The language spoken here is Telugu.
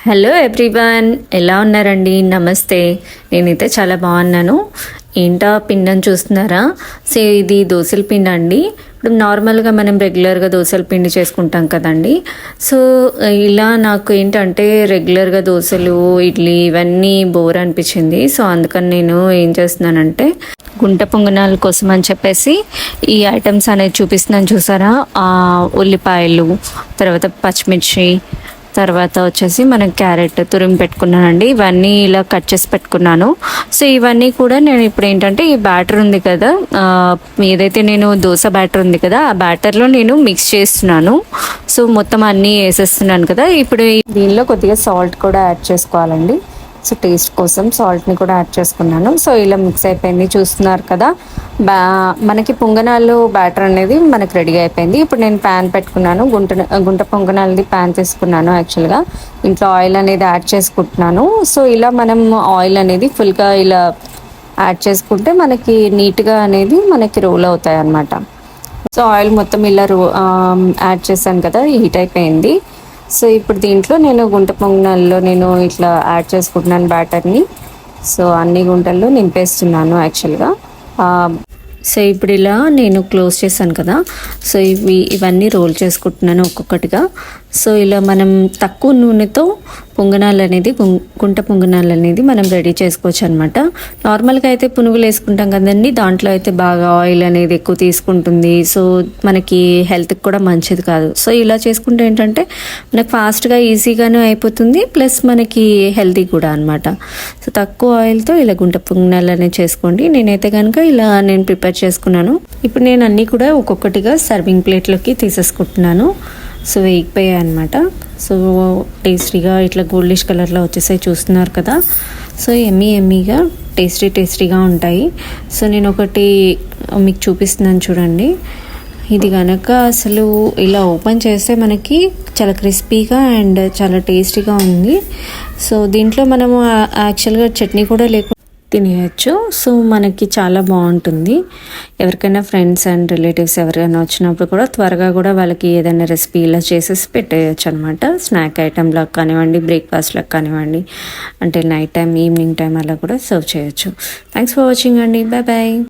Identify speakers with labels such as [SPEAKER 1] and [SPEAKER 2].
[SPEAKER 1] హలో ఎవ్రీవన్, ఎలా ఉన్నారండి? నమస్తే. నేనైతే చాలా బాగున్నాను. ఏంటా పిండి చూస్తున్నారా? సో ఇది దోశల పిండి అండి. ఇప్పుడు నార్మల్గా మనం రెగ్యులర్గా దోశల పిండి చేసుకుంటాం కదండి. సో ఇలా నాకు ఏంటంటే రెగ్యులర్గా దోశలు, ఇడ్లీ ఇవన్నీ బోర్ అనిపించింది. సో అందుకని నేను ఏం చేస్తున్నానంటే గుంట పొంగనాల కోసం అని చెప్పేసి ఈ ఐటమ్స్ అనేది చూపిస్తున్నాను. చూసారా? ఉల్లిపాయలు, తర్వాత పచ్చిమిర్చి, తర్వాత వచ్చేసి మనం క్యారెట్ తురిమి పెట్టుకున్నానండి. ఇవన్నీ ఇలా కట్ చేసి పెట్టుకున్నాను. సో ఇవన్నీ కూడా నేను ఇప్పుడు ఏంటంటే ఈ బ్యాటర్ ఉంది కదా, ఏదైతే నేను దోశ బ్యాటర్ ఉంది కదా, ఆ బ్యాటర్లో నేను మిక్స్ చేస్తున్నాను. సో మొత్తం అన్నీ వేసేస్తున్నాను కదా. ఇప్పుడు దీనిలో కొద్దిగా సాల్ట్ కూడా యాడ్ చేసుకోవాలండి. సో టేస్ట్ కోసం సాల్ట్ని కూడా యాడ్ చేసుకున్నాను. సో ఇలా మిక్స్ అయిపోయింది, చూస్తున్నారు కదా. మనకి పొంగనాలు బ్యాటర్ అనేది మనకి రెడీ అయిపోయింది. ఇప్పుడు నేను ప్యాన్ పెట్టుకున్నాను, గుంట పొంగనాలది ప్యాన్ తీసుకున్నాను. యాక్చువల్గా ఇంట్లో ఆయిల్ అనేది యాడ్ చేసుకుంటున్నాను. సో ఇలా మనం ఆయిల్ అనేది ఫుల్గా ఇలా యాడ్ చేసుకుంటే మనకి నీట్గా అనేది మనకి రోల్ అవుతాయి అన్నమాట. సో ఆయిల్ మొత్తం ఇలా యాడ్ చేశాను కదా, హీట్ అయిపోయింది. సో ఇప్పుడు దీంట్లో నేను గుంట పొంగనాల్లో నేను ఇట్లా యాడ్ చేసుకుంటున్నాను బ్యాటర్ని. సో అన్ని గుంటల్లో నింపేస్తున్నాను యాక్చువల్గా. సో ఇప్పుడు ఇలా నేను క్లోజ్ చేశాను కదా. సో ఇవన్నీ రోల్ చేసుకుంటున్నాను ఒక్కొక్కటిగా. సో ఇలా మనం తక్కువ నూనెతో పొంగనాలు అనేది గుంట పొంగనాలు అనేది మనం రెడీ చేసుకోవచ్చు అనమాట. నార్మల్గా అయితే పునుగులు వేసుకుంటాం కదండి, దాంట్లో అయితే బాగా ఆయిల్ అనేది ఎక్కువ తీసుకుంటుంది. సో మనకి హెల్త్కి కూడా మంచిది కాదు. సో ఇలా చేసుకుంటే ఏంటంటే మనకు ఫాస్ట్గా ఈజీగానే అయిపోతుంది, ప్లస్ మనకి హెల్తీ కూడా అనమాట. సో తక్కువ ఆయిల్తో ఇలా గుంట పొంగనాలు అనేది చేసుకోండి. నేనైతే కనుక ఇలా నేను ప్రిపేర్ చేసుకున్నాను. ఇప్పుడు నేను అన్నీ కూడా ఒక్కొక్కటిగా సర్వింగ్ ప్లేట్లోకి తీసేసుకుంటున్నాను. సో వేగిపోయాయి అనమాట. సో టేస్టీగా ఇట్లా గోల్డిష్ కలర్లో వచ్చేసాయి, చూస్తున్నారు కదా. సో ఎమ్మీగా టేస్టీగా ఉంటాయి. సో నేను ఒకటి మీకు చూపిస్తున్నాను చూడండి. ఇది కనుక అసలు ఇలా ఓపెన్ చేస్తే మనకి చాలా క్రిస్పీగా అండ్ చాలా టేస్టీగా ఉంది. సో దీంట్లో మనము యాక్చువల్గా చట్నీ కూడా లేకుండా తినేయచ్చు. సో మనకి చాలా బాగుంటుంది. ఎవరికైనా ఫ్రెండ్స్ అండ్ రిలేటివ్స్ ఎవరైనా వచ్చినప్పుడు కూడా త్వరగా కూడా వాళ్ళకి ఏదైనా రెసిపీ ఇలా చేసేసి పెట్టేయచ్చు అనమాట. స్నాక్ ఐటెంలకు కానివ్వండి, బ్రేక్ఫాస్ట్లకు కానివ్వండి, అంటే నైట్ టైం, ఈవినింగ్ టైం అలా కూడా సర్వ్ చేయొచ్చు. థ్యాంక్స్ ఫర్ వాచింగ్ అండి. Bye bye.